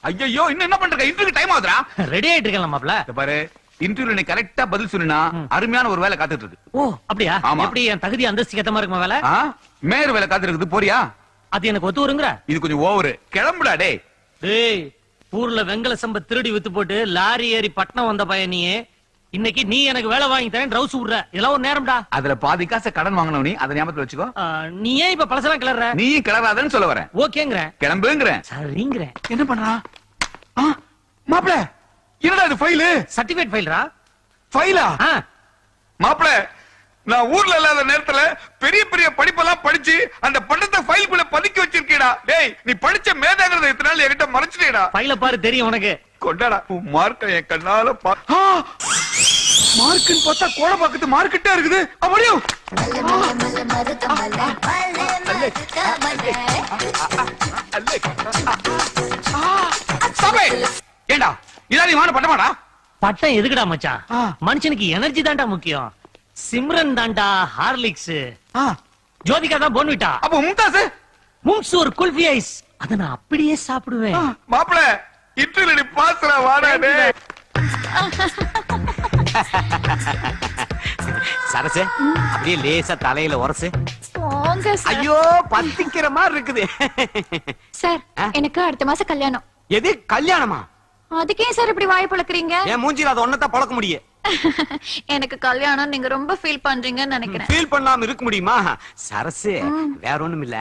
ஐயோ இன்னும் என்ன பண்ற? Interview time ஆகுதுடா. ரெடி ஆயிட்டு இருக்கேன் மாப்ள. பாரு, இன்டர்வியூல நீ கரெக்டா பதில் சொன்னா அருமையான ஒரு வேலை காத்துட்டு இருக்கு. ஓ அப்படியா? ஆமா. எப்படி என் தகுதி அந்தஸ்து ஏத்த மாதிரி இருக்குமா வேலை? மேயர் வேலை காத்துட்டு இருக்குது, போறியா? அது எனக்கு ஒத்து வருங்கிற? இது கொஞ்சம் ஓவரு. கிளம்புடா டேய். டேய், ஊர்ல வெங்கல சம்ப திருடி வித்து போட்டு லாரி ஏறி பட்டணம் வந்த பையனியே இன்னைக்கு நீ எனக்கு வேலை வாங்கி தரேன் ரவுஸ் விடுற. இதெல்லாம் ஒரு நேரம்டா. அதுல பாதி காசை கடன் வாங்கணும், நீ அதை ஞாபகத்துல வச்சுக்கோ. நீ ஏன் இப்ப பழசெல்லாம் கிளற? நீயும் கிளறாதன்னு சொல்ல வரேன். ஓகேங்கற. கிளம்புங்கற. சரிங்கற. என்ன பண்றா? மாப்ள, என்னடா இது ஃபைல்? சர்டிபிகேட் ஃபைல்ரா. ஃபைலா? மாப்ள, நான் ஊர்ல இல்லாத நேரத்துல பெரிய பெரிய படிப்பெல்லாம் படிச்சு அந்த பண்டத்தை ஃபைல்குள்ள பதுக்கி வச்சிருக்கேடா. டேய், நீ படிச்ச மேதாங்கிறத இத்தனை நாள் என்கிட்ட மறைச்சிட்டேடா. ஃபைல பாரு, தெரியும் உனக்கு. கொண்டாடா உன் மார்க்க என் கண்ணால மார்க்குன்னு பார்த்தா கோட பக்கத்து மார்க்கிட்டே இருக்குது. அப்படியே ஏண்டா இதா நீ வான பட்டமாடா? பட்டம் எதுக்குடா மச்சான்? மனுஷனுக்கு எனர்ஜி தான்டா முக்கியம். சிம்ரன் தான்டா ஹார்லிக்ஸ், ஜோதிகா தான் போன்விட்டா, அப்ப மும்தாஸ் மும்சூர் குல்ஃபி ஐஸ். அத நான் அப்படியே சாப்பிடுவேன். மாப்ள, இன்டர்வியூல நீ பாஸ்ரா வாடா டேய். சரசு அப்படியே லேசா தலையில உரசு. ஐயோ பத்திக்கிற மாதிரி இருக்குது. சார், எனக்கு அடுத்த மாசம் கல்யாணம். எது கல்யாணமா? அதுக்கே சார் இப்படி வாய் பழக்கிறீங்க? என் மூஞ்சில அது ஒன்னதான் பழக்க முடியும். எனக்கு கல்யாணம் நீங்க ரொம்ப ஃபீல் பண்றீங்கன்னு நினைக்கிறேன். ஃபீல் பண்ணாம இருக்க முடியுமா? சரசு வேற ஒண்ணும் இல்ல,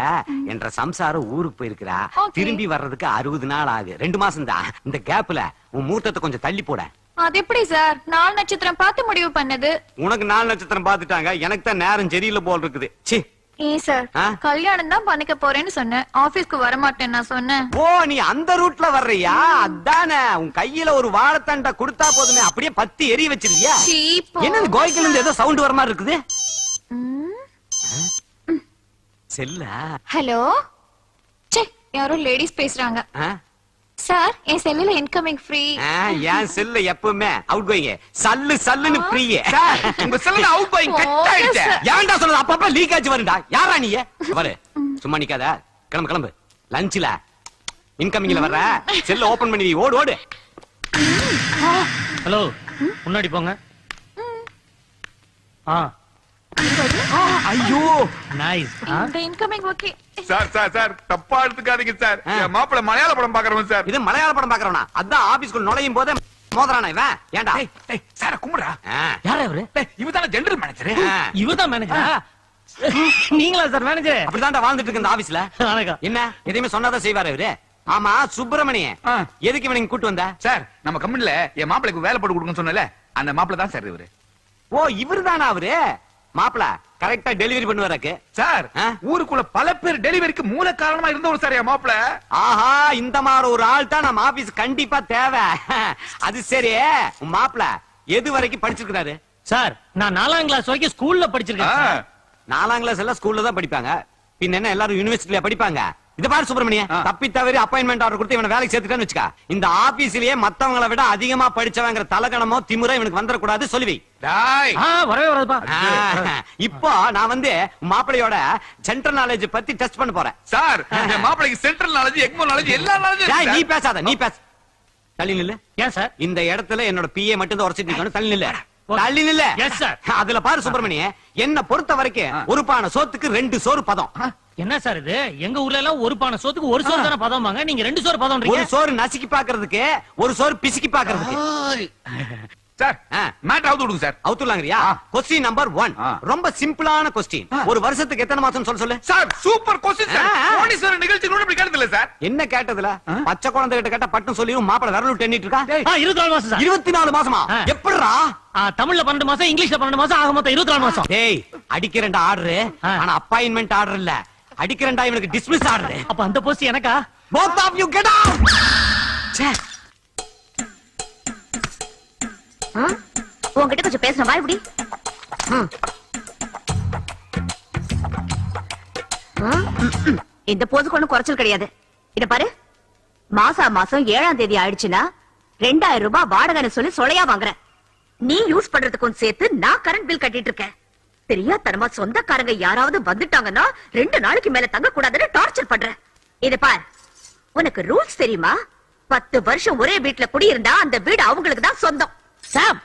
என்ற சம்சாரம் ஊருக்கு போயிருக்கிறா. திரும்பி வர்றதுக்கு 60 நாள் ஆகுது. 2 மாசம் தான். இந்த கேப்ல உன் மூர்த்தத்தை கொஞ்சம் தள்ளி போட. அது எப்படி சார்? 4 நட்சத்திரம் பார்த்து முடிவு பண்ணது. உனக்கு 4 நட்சத்திரம் பாத்துட்டாங்க, எனக்கு தான் நேரம் சரியில்லை போல் இருக்குது. சி ஏன் சார், கல்யாணம் தான் பண்ணிக்க போறேன்னு சொன்னேன், ஆபீஸ்க்கு வர மாட்டேன் நான் சொன்னேன். ஓ, நீ அந்த ரூட்ல வர்றியா? அதானே, உன் கையில ஒரு வாழைத்தண்டை கொடுத்தா போதுமே, அப்படியே பத்தி எரிய வச்சிருக்கியா? என்ன கோய்க்குல இருந்து ஏதோ சவுண்ட் வர மாதிரி இருக்குது? செல்லா? ஹலோ, யாரோ லேடிஸ் பேசுறாங்க. சார், என் செல்லுல இன்கமிங் ஃப்ரீ. என் செல்ல எப்பவுமே அவுட் கோயிங். சல்லு சல்லுன்னு ஃப்ரீ. உங்க செல்ல அவுட் கோயிங் கட் ஆயிடுச்சு. ஏன்டா சொல்றது? அப்பப்ப லீக் ஆச்சு வருடா. யாரா நீ? பாரு, சும்மா நிக்காத, கிளம்பு கிளம்பு. லஞ்ச்ல இன்கமிங்ல வர்ற செல்ல ஓபன் பண்ணி ஓடு ஓடு. ஹலோ, முன்னாடி போங்க. ஐயோ நைஸ். இந்த incoming okay. Sir sir sir, தப்பா எடுத்துக்காதீங்க சார். என் மாப்பிள மலையாள படம் பாக்குறவன் சார். இது மலையாள படம் பாக்குறவனா? அதான் ஆபீஸ்க்குள்ள நுழையும் போதே மோதறானே இவன். ஏன்டா? சார் கும்பிடுறா. யாரா இவரு? இவர்தான ஜெனரல் மேனேஜர். இவர்தான் மேனேஜரா? நீங்களா சார் மேனேஜர்? அப்படிதான்டா வாழ்ந்துட்டு இருக்கு இந்த ஆபீஸ்ல. என்ன எதையுமே சொன்னாதான் செய்வாரு இவரு. ஆமா சுப்பிரமணிய, எதுக்கு இவனை கூட்டு வந்த? சார், நம்ம கம்பெனில என் மாப்பிளைக்கு வேலை போட்டு கொடுக்கணும்னு சொன்னல, அந்த மாப்பிள தான் சார் இவரு. ஓ, இவர்தானா அவரு? மாப்பிள கரெக்டா டெலிவரி பண்ணுவாருக்கு சார். ஊருக்குள்ள பல பேர் டெலிவரிக்கு மூல காரணமா இருந்தவர் சார் என் மாப்பிள. ஆஹா, இந்த மாதிரி ஒரு ஆள் தான் நம்ம ஆபீஸ் கண்டிப்பா தேவை. அது சரி, உன் மாப்பிள எது வரைக்கும் படிச்சிருக்காரு? சார், நான் 4ஆம் கிளாஸ் வரைக்கும் ஸ்கூல்ல படிச்சிருக்கேன். 4ஆம் கிளாஸ் எல்லாம் ஸ்கூல்ல தான் படிப்பாங்க. பின்ன என்ன எல்லாரும் யூனிவர்சிட்டில படிப்பாங்க? இத பாரு சுப்பிரமணிய, தப்பி தவறி அப்பாயின்மெண்ட் ஆர்டர் கொடுத்து இவனை வேலைக்கு சேர்த்துட்டான்னு வச்சுக்க, இந்த ஆபீஸ்லயே மத்தவங்களை விட அதிகமா படிச்சவங்கிற தலகணமோ திமுறை இவனுக்கு வந்துடக்கூடாது. சொல்லுவி. வரவே வராதுப்பா. இப்போ நான் மாப்பிளையோட சென்ட்ரல் நாலேஜ் பத்தி டெஸ்ட் பண்ண போறேன். சார், மாப்பிளைக்கு சென்ட்ரல் நாலேஜ், எக்மோ நாலேஜ், எல்லா நாலேஜ். நீ பேசாத, நீ பேச. தள்ளி நில்லு. ஏன் சார்? இந்த இடத்துல என்னோட பிஏ மட்டும் தான் உரைச்சிட்டு இருக்கணும். தள்ளி நில்லு. தள்ளி நில்லு. Yes sir. அதுல பாரு சுப்பிரமணிய, என்ன பொறுத்த வரைக்கும் ஒரு பானை சோத்துக்கு 2 சோறு பதம். என்ன சார் இது? எங்க ஊர்ல எல்லாம் ஒரு பானை சோத்துக்கு 1 சோறு தான பதம்பாங்க, நீங்க 2 சோறு பதம்ன்றீங்க. ஒரு சோறு நசுக்கி பாக்குறதுக்கு, ஒரு சோறு பிசுக்கி பாக்குறதுக்கு. சார், மேட் அவுத்து விடுங்க சார். அவுத்துலாங்கறியா? क्वेश्चन நம்பர் 1 ரொம்ப சிம்பிளான क्वेश्चन. ஒரு வருஷத்துக்கு எத்தனை மாசம் சொல்லு. Sir, super question sir. ஓடி சார் நிகழ்ச்சி கூட இப்படி கேட்டதில்ல சார். என்ன கேட்டதுல? பச்சை குழந்தை கிட்ட கேட்டா பட்டு சொல்லியும் மாப்பிள விரல் விட்டு எண்ணிட்டு இருக்கா. 24 மாசம் சார். 24 மாசமா? எப்படிடா? தமிழ்ல 12 மாசம், இங்கிலீஷ்ல 12 மாசம், ஆக மொத்தம் 24 மாசம். டேய், அடிக்கிறேன்டா ஆர்டர். ஆனா அப்பாயின்மெண்ட் ஆர்டர் இல்ல, அடிக்கிறேன்டா இவனுக்கு டிஸ்மிஸ் ஆர்டர். அப்ப அந்த போஸ்ட் எனக்கா? both of you get out. ச்சே, உங்ககிட்ட கொஞ்சம் பேசணும், வா இப்படி. இந்த போதுக்கு ஒண்ணும் குறைச்சல் கிடையாது. இத பாரு, மாசம் 7ஆம் தேதி ஆயிடுச்சுன்னா 2000 ரூபாய் வாடகைன்னு சொல்லி சொலையா வாங்குறேன். நீ யூஸ் பண்றதுக்கும் சேர்த்து நான் கரண்ட் பில் கட்டிட்டு இருக்கேன். தெரியாதனமா சொந்தக்காரங்க யாராவது வந்துட்டாங்கன்னா 2 நாளைக்கு மேல தங்க கூடாதுன்னு டார்ச்சர் பண்றேன். இத பார், உனக்கு ரூல்ஸ் தெரியுமா? 10 வருஷம் ஒரே வீட்டுல குடியிருந்தா அந்த வீடு அவங்களுக்கு தான் சொந்தம். சாப்,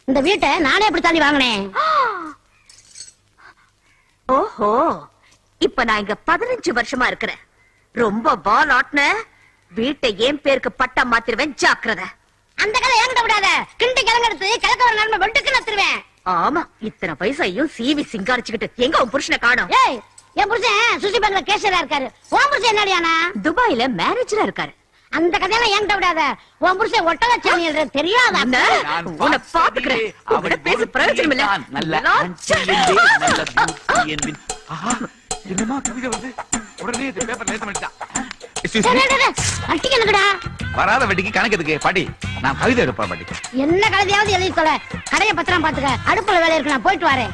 இந்த வீட்டை நானே எப்படி தாண்டி வாங்கினேன். ஓஹோ, இப்ப நான் இங்க 15 வருஷமா இருக்கிறேன். ரொம்ப வால் ஆட்ன வீட்டை என் பேருக்கு பட்டா மாத்திருவேன், ஜாக்கிரதை. அந்த கதை என்கிட்ட விடாத. கிண்டி கிளங்கெடுத்து கிழக்க வர நன்மை வெட்டுக்கு நத்துருவேன். ஆமா, இத்தனை வயசையும் சீவி சிங்காரிச்சுக்கிட்டு எங்க உன் புருஷனை காணோம்? ஏய், என் புருஷன் சுசி பேங்க்ல கேஷியரா இருக்காரு. உன் புருஷன் என்னடியானா? துபாயில மேனேஜரா இருக்காரு. அந்த கதையெல்லாம் என்கிட்ட விடாத. உன் புருஷன் ஒட்டக சேனல் தெரியாதா? உன்னை பாத்துக்கிறேன். உங்ககிட்ட பேச பிரயோஜனம் இல்ல. என்னமா கவிதை வந்து உடனே பேப்பர்ல ஏத்த மாட்டா. அட்டிக்கணுடா. வராத வட்டிக்கு கணக்கு எதுக்கு பாட்டி? நான் கவிதை எடுப்பேன் பாட்டி. என்ன கழுதையாவது எழுதி தொலை. கடையை பத்திரம் பாத்துக்க. அடுப்புல வேலை இருக்கு, நான் போயிட்டு வரேன்.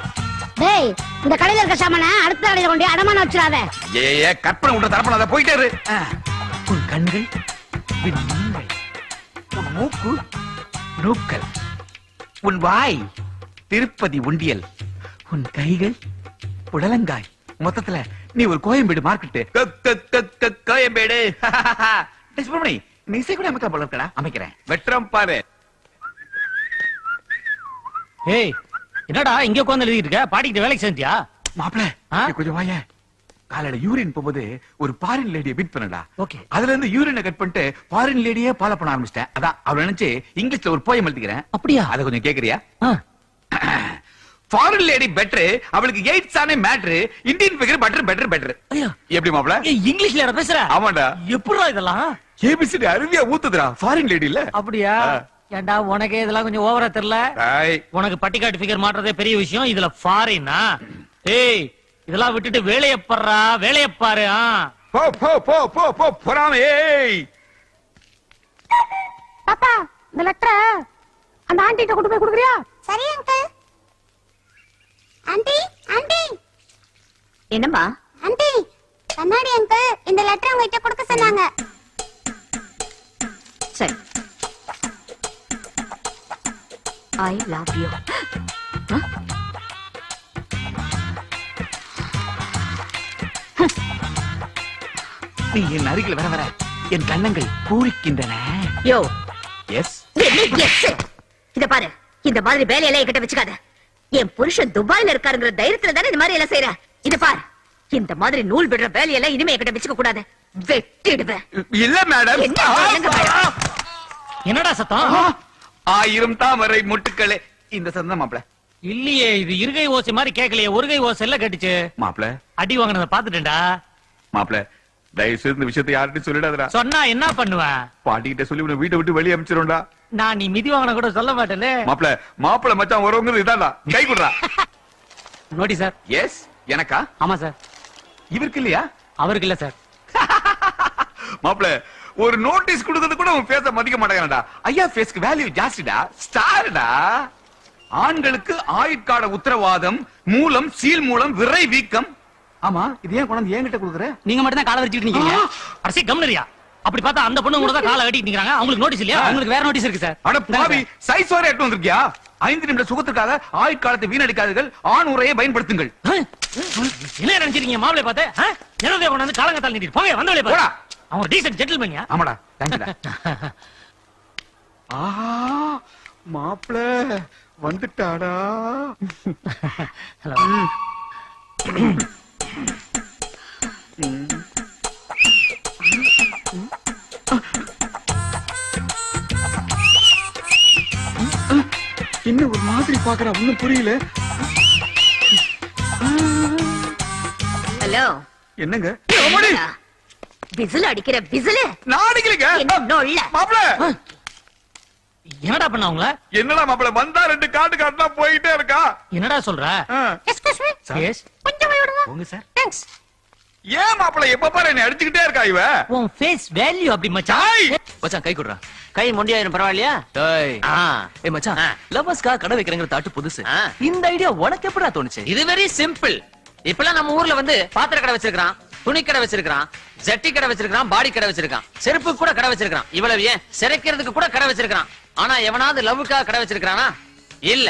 டேய், இந்த கடையில இருக்க சாமான அடுத்த கடையில கொண்டு அடமான வச்சிடாத. ஏ கற்பனை உண்ட தரப்படாத, போயிட்டே இரு. உன் கண்கள் விண்மீன்கள், உன் மூக்கு நூக்கல், உன் வாய் திருப்பதி உண்டியல், உன் கைகள் புடலங்காய். மொத்தத்துல நீ ஒரு கோயம்பேடு மார்க்கெட்டு. கோயம்பேடு. சுப்பிரமணி, நீ இசை கூட அமைக்க போல இருக்கடா. அமைக்கிறேன், வெற்றம் பாரு. ஏய், என்னடா இங்க உட்கார்ந்து எழுதிட்டு இருக்க? பாட்டிக்கிட்ட வேலைக்கு சேர்ந்தியா? மாப்பிள கொஞ்சம் வாய. காலையில யூரின் போகும்போது ஒரு பாரின் லேடியை பீட் பண்ணடா. ஓகே. அதுல இருந்து யூரினை கட் பண்ணிட்டு பாரின் லேடியே ஃபாலோ பண்ண ஆரம்பிச்சிட்டேன். அதான் அவள நினைச்சு இங்கிலீஷ்ல ஒரு போயம் எழுதிக்கிறேன். அப்படியா? அத கொஞ்சம் கேக்குறியா? ஆ. ஃபாரின் லேடி பெட்டர், அவளுக்கு எய்ட்ஸ் ஆனே மேட்டர், இந்தியன் ஃபிகர் பெட்டர். ஐயா, எப்படி மாப்பிள? ஏய், இங்கிலீஷ்ல பேசுற? ஆமாடா. எப்படிடா இதெல்லாம்? ஏபிசிடி அருவியா ஊத்துதுடா ஃபாரின் லேடி இல்ல. அப்படியா? ஏண்டா உனக்கே இதெல்லாம் கொஞ்சம் ஓவரா தெரியல? உனக்கு பட்டிக்காட்டு ஃபிகர் மாற்றதே பெரிய விஷயம், இதுல ஃபாரினா? ஏய், இதெல்லாம் விட்டுட்டு வேலைய பாரு. போ போ போ போ போ போறாமே. ஏய் பாப்பா, இந்த லெட்டரை அந்த ஆண்டிட்ட கொண்டு போய் கொடுக்குறியா? சரி அங்கிள். Aunty, aunty. என்னம்மா? ஆண்டி, கண்ணாடி அங்கிள் இந்த லெட்டரை உங்ககிட்ட கொடுக்க சொன்னாங்க. சரி. I love you. நீ என் அருகில் வர வர என் கண்ணங்கள் பூரிக்கின்றன. யோ, எஸ் இத பாரு, இந்த மாதிரி வேலையெல்லாம் என்கிட்ட வச்சுக்காத. என் புருஷன் துபாயில இருக்காருங்கிற தைரியத்துல தானே இந்த மாதிரி எல்லாம் செய்யற. இத பாரு, இந்த மாதிரி நூல் விடுற வேலையெல்லாம் இனிமே என்கிட்ட வச்சுக்க கூடாது, வெட்டிடுவேன். இல்ல மேடம். என்னடா சத்தம்? 1000 தாமரை முட்டுக்களே. இந்த சத்தம் மாப்ள இல்லையே, இது இருகை ஓசை மாதிரி கேட்கலையே, ஒரு கை ஓசை எல்லாம் கேட்டுச்சு. மாப்ள அடி வாங்கினத பாத்துட்டேன்டா. மாப்ள தயவு செய்து இந்த விஷயத்தை யார்கிட்டயும் சொல்லிடாதடா. சொன்னா என்ன பண்ணுவேன்? பாட்டிகிட்ட சொல்லி உன்னை வீட்டை விட்டு வெளியே அனுப்பிச்சிரும்டா. நான் நீ மிதி வாங்கின கூட சொல்ல மாட்டேனே. மாப்பிள மச்சான் வரவங்க இதான்டா, கை குடுறா. Naughty sir. எஸ், எனக்கா? ஆமா சார். இவருக்கு இல்லையா? அவருக்கு இல்ல சார். மாப்பிள ஒரு நோட்டீஸ் கொடுக்கிறது கூட உன் பேச மதிக்க மாட்டேங்கிறடா. ஐயா பேஸ்க்கு வேல்யூ ஜாஸ்திடா, ஸ்டார்டா. ஆண்களுக்கு ஆயுட்கால உத்தரவாதம், மூலம் சீல் மூலம் விரை வீக்கம். ஆமா, இது ஏன் கொண்டு என்கிட்ட கொடுக்குற? நீங்க மட்டும் தான் காலை வச்சிட்டு நிக்கீங்க. அரசி கம்னரியா? அப்படி பார்த்தா அந்த பொண்ணு கூட தான் காலை கட்டிட்டு நிக்கறாங்க. அவங்களுக்கு நோட்டீஸ் இல்லையா? உங்களுக்கு வேற நோட்டீஸ் இருக்கு சார். அட பாவி, சைஸ் வரை எட்டு வந்திருக்கியா? 5 நிமிட சுகத்துக்காக ஆயுட்காலத்தை வீணடிக்காதீர்கள், ஆண் உரையை பயன்படுத்துங்கள். என்ன நினைச்சிருக்கீங்க? மாப்பிளை பார்த்து நிறவே கொண்டாந்து காலங்கத்தால் நீட்டிட்டு போங்க, வந்தவளே போடா. அவன் டீசன்ட் ஜென்டில்மேன். ஆமாடா, தேங்க்ஸ்டா. ஆஹா, மாப்பிள வந்துட்டாடா. என்ன ஒரு மாதிரி பாக்குறா, ஒண்ணும் புரியல. ஹலோ, என்னங்க? விசில் அடிக்கிற விசில்? நான் அடிக்கலைங்க. மாப்பிள என்னடா பண்ண அவங்கள? என்னடா மாப்பிள வந்தா 2 காட்டு காட்டுனா போயிட்டே இருக்கா. என்னடா சொல்ற? Excuse me. எஸ். கொஞ்சம் போய் விடுங்க. போங்க சார். தேங்க்ஸ். ஏன் மாப்பிள எப்ப பாரு என்ன அடிச்சுக்கிட்டே இருக்கா இவ? உன் ஃபேஸ் வேல்யூ அப்படி மச்சான். மச்சான் கை குடுறா. கை மொண்டியாயிரும் பரவாயில்லையா? டேய். ஏய் மச்சான், லவர்ஸ்கா கடை வைக்கிறங்கற தாட்டு புதுசு. இந்த ஐடியா உனக்கு எப்படா தோணுச்சு? இது வெரி சிம்பிள். இப்பலாம் நம்ம ஊர்ல வந்து பாத்திர கடை வச்சிருக்கான், துணி கடை வச்சிருக்கான், ஜட்டி கடை வச்சிருக்கான், பாடி கடை வச்சிருக்கான், செருப்பு கூட கடை வச்சிருக்கான். இவ்வளவு ஏன் சிறைக்கிறதுக்கு கூட கடை வச்சிருக்கான். ஆனா எவனாவது லவ்வுக்காக கடை வச்சிருக்கானா? இல்ல.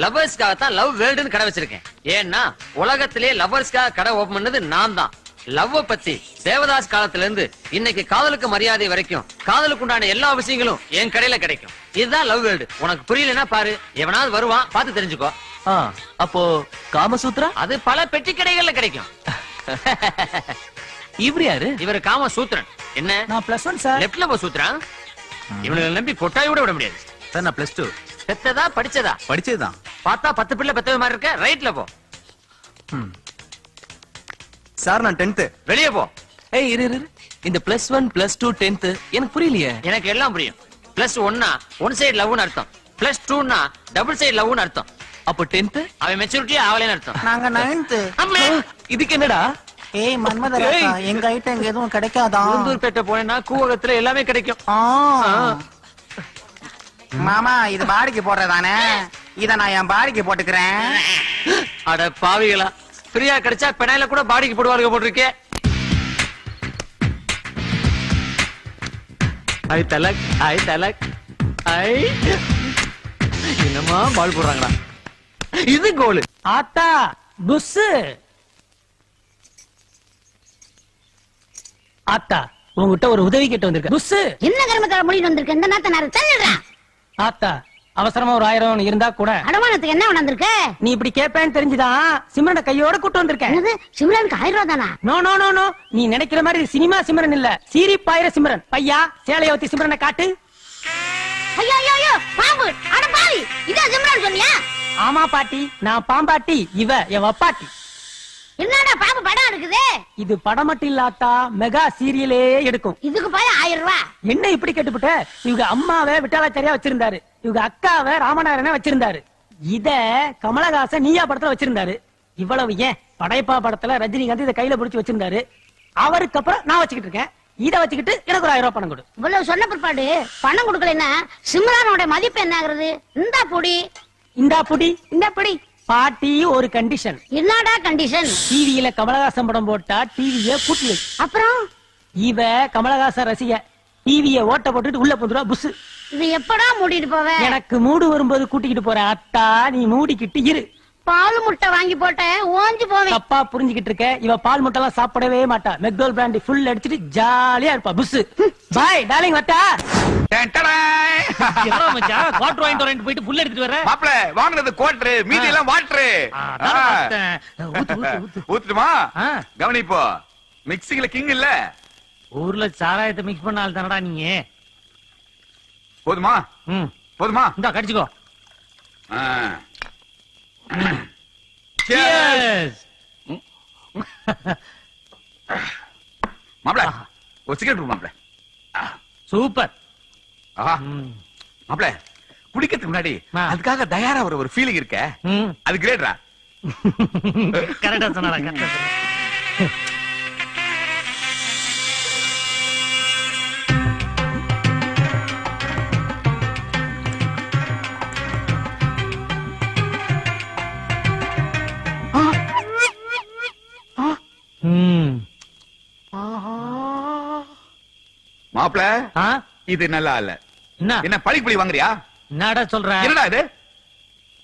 லவ்வர்ஸ்க்காக தான் லவ் வேர்ல்டுன்னு கடை வச்சிருக்கேன். ஏன்னா உலகத்திலே லவ்வர்ஸ்க்காக கடை ஓபன் பண்ணது நான் தான். லவ் பத்தி தேவதாஸ் காலத்துல இருந்து இன்னைக்கு காதலுக்கு மரியாதை வரைக்கும் காதலுக்கு உண்டான எல்லா விஷயங்களும் என் கடையில கிடைக்கும். இதுதான் லவ் வேர்ல்டு. உனக்கு புரியலன்னா பாரு, எவனாவது வருவான், பார்த்து தெரிஞ்சுக்கோ. அப்போ காமசூத்ரா அது பல பெட்டி கடைகள்ல கிடைக்கும். இவரு யாரு? இவரு காமசூத்ரன். என்ன? நான் +1 சார். லெப்ட்ல போ சூத்ரன். இவனை நம்பி கொட்டாய் கூட விட முடியாது. சார் நான் +2. பெத்ததா படிச்சதா? படிச்சதுதான். பார்த்தா 10 பிள்ளை பெத்தவ மாதிரி இருக்க. ரைட்ல போ. சார் நான் 10th. வெளியே போ. ஏய் இரு இரு. இந்த +1 +2 10th எனக்கு புரியலையே. எனக்கு எல்லாம் புரியும். +1னா ஒன் சைடு லவ்னு அர்த்தம். +2னா டபுள் சைடு லவ்னு அர்த்தம். அப்போ 10th அவன் மெச்சூரிட்டி ஆவலேன்னு அர்த்தம். நாங்க 9th. அம்மே, இதுக்கு என்னடா? ஏய் மன்மதராசா, எங்க ஐட்டம் இங்க எதுவும் கிடைக்காதா? உளுந்தூர்பேட்டை போனேன்னா கூவகத்துல எல்லாமே கிடைக்கும். மாமா இது பாடிக்கு போடுறதானே? இத நான் என் பாடிக்கு போட்டுக்கிறேன். அட பாவிகளா, ஃப்ரீயா கிடைச்சா பெனாயில கூட பாடிக்கு போடுவாருங்க போட்டிருக்கே. ஐ தலக், ஐ தலக், ஐ என்னமா பால் போடுறாங்களா? இது கோல். ஆத்தா புஸ். ஆத்தா உங்ககிட்ட ஒரு உதவி கேட்டு வந்திருக்க. புஸ் என்ன கர்மத்தால முடிவு வந்திருக்கு? இந்த நேரத்தை நான் தள்ளிடுறேன். ஆத்தா அவசரமா ஒரு 1000 இருந்தா கூட. அடமானத்துக்கு என்ன வந்திருக்கு? நீ இப்படி கேப்பேன்னு தெரிஞ்சுதான் சிம்ரனை கையோட கூட்டு வந்திருக்கேன். என்னது, சிம்ரனுக்கு 1000 ரூபா தானா? நோ நோ நோ நோ, நீ நினைக்கிற மாதிரி சினிமா சிம்ரன் இல்ல, சீரி பாயிர சிம்ரன். பையா சேலைய ஊத்தி சிம்ரனை காட்டு. ஐயோ ஐயோ ஐயோ, பாம்பு! அட பாவி, இதான் சிம்ரன் சொன்னியா? ஆமா பாட்டி, நான் பாம்பாட்டி, இவ என் வப்பாட்டி. என்னடா பாம்பு படம் இருக்குது? இது படம் மட்டும் இல்லாத்தா, மெகா சீரியலே எடுக்கும். இதுக்கு போய் 1000 ரூபா. என்ன இப்படி கேட்டுப்புட்ட? இவங்க அம்மாவை விட்டாலாச்சாரியா வச்சிருந்தாரு, இவங்க அக்காவை ராமநாதனை வச்சிருந்தாரு, இத கமலஹாசன் நீயா படத்துல வச்சிருந்தாரு. இவ்வளவு ஏன், படைப்பா படத்துல ரஜினிகாந்த் இதை கையில பிடிச்சு வச்சிருந்தாரு. அவருக்கு அப்புறம் நான் வச்சுக்கிட்டு இருக்கேன். இத வச்சுக்கிட்டு எனக்கு ஒரு 1000 ரூபாய் பணம் கொடு. இவ்வளவு சொன்ன பிற்பாடு பணம் கொடுக்கலன்னா சிம்ரனோட மதிப்பு என்ன ஆகுறது? இந்தா பொடி. இந்தா புடி. இந்த பொடி. பாட்டி ஒரு கண்டிஷன். என்னடா கண்டிஷன்? டிவியில கமலஹாசன் படம் போட்டா டிவிய பூட்டி வை. அப்புறம் இவ கமலஹாசன் ரசிக, டிவிய ஓட்ட போட்டுட்டு உள்ள போந்துருவா புஸ். இது எப்படா மூடிட்டு போவ? எனக்கு மூடு வரும்போது கூட்டிக்கிட்டு போற. அத்தா நீ மூடிக்கிட்டு இரு. பால் முட்டை வாங்கி போட்ட ஓஞ்சு போவேன். தப்பா புரிஞ்சுக்கிட்டு இருக்க. இவ பால் முட்டை எல்லாம் சாப்பிடவே மாட்டா. மெக்டோல் பிராண்டி ஃபுல் அடிச்சிட்டு ஜாலியா இருப்பா புஸ். பாய் டார்லிங் வட்டா. குவார்டர் வாங்கிட்டு வரேன் போயிட்டு புல் எடுத்துட்டு வர. மாப்ள வாங்குனது குவார்டர், மீதி எல்லாம் வாட்டர். ஊத்துட்டுமா? கவனிப்போ, மிக்சிங்ல கிங் இல்ல. ஊர்ல சாராயத்தை மிக்ஸ் பண்ணால் தானடா நீங்க. போதுமா? போதுமா? இந்தா கடிச்சுக்கோ. மாப்ள ஒரு சிகரெட் மாப்ள. சூப்பர். மாப்ள குடிக்கிறதுக்கு முன்னாடி அதுக்காக தயாரா ஒரு ஃபீலிங் இருக்க, அது கிரேட்ரா. கரெக்டா சொன்னாரா? கரெக்டா சொன்னா. மாப்ள இது நல்லா இல்ல. என்ன பழி வாங்குறியா? என்னடா சொல்ற? என்னடா இது?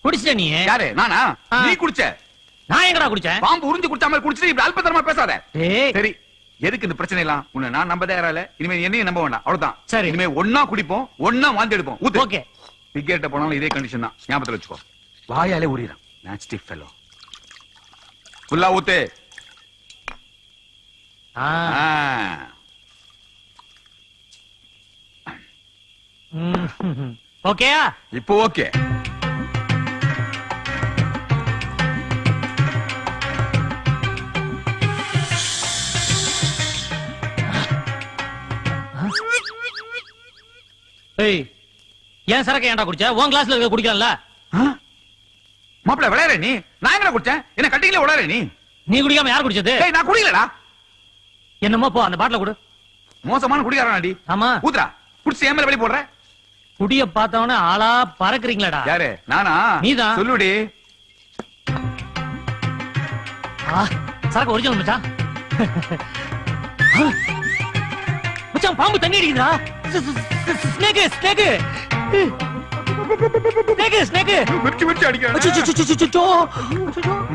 குடிச்ச நீ? யாரு? நானா? நீ குடிச்ச? நான் எங்கடா குடிச்சேன்? பாம்பு உறிஞ்சு குடிச்ச மாதிரி குடிச்சிட்டு இப்படி அல்பத்தனமா பேசாத. ஏய் சரி, எதுக்கு இந்த பிரச்சனை எல்லாம்? உன்னை நான் நம்ப தயாரா இல்ல. இனிமே என்னையும் நம்ப வேண்டாம், அவ்வளவுதான். சரி, இனிமே ஒன்னா குடிப்போம், ஒன்னா வாந்தி எடுப்போம். ஊத்து. ஓகே. சிகரெட் போனாலும் இதே கண்டிஷன் தான், ஞாபகத்துல வச்சுக்கோ. வாயாலே ஊறிறான். Nasty fellow. ஃபுல்லா ஊத்து. ஓகேயா? இப்போ ஓகே. ஏய் ஏன் சரக்கு ஏன்டா குடிச்ச? உன் கிளாஸ்ல இருக்க குடிக்கலாம்ல? மாப்ள விளையாட நீ. நான் எங்கடா குடிச்சேன்? என்ன கட்டிங்களே விளையாட நீ. நீ குடிக்காம யார் குடிச்சது? ஏய் நான் குடிக்கலடா. என்னமோ போ, அந்த பாட்டில குடு. மோசமான குடிகாரனாடி. ஆமா. ஊத்துறா. குடிச்சு ஏன் மேல வெளிய போடுற? குடிய பார்த்தவன ஆளா பறக்குறீங்களாடா. யாரு? நானா? நீதான். சொல்லுடி. சரக்கு ஒரிஜினல் மச்சான். மச்சான் பாம்பு தண்ணி அடிக்குதா? Snake snake. மிர்ச்சி மிர்ச்சி அடிக்கிறான்.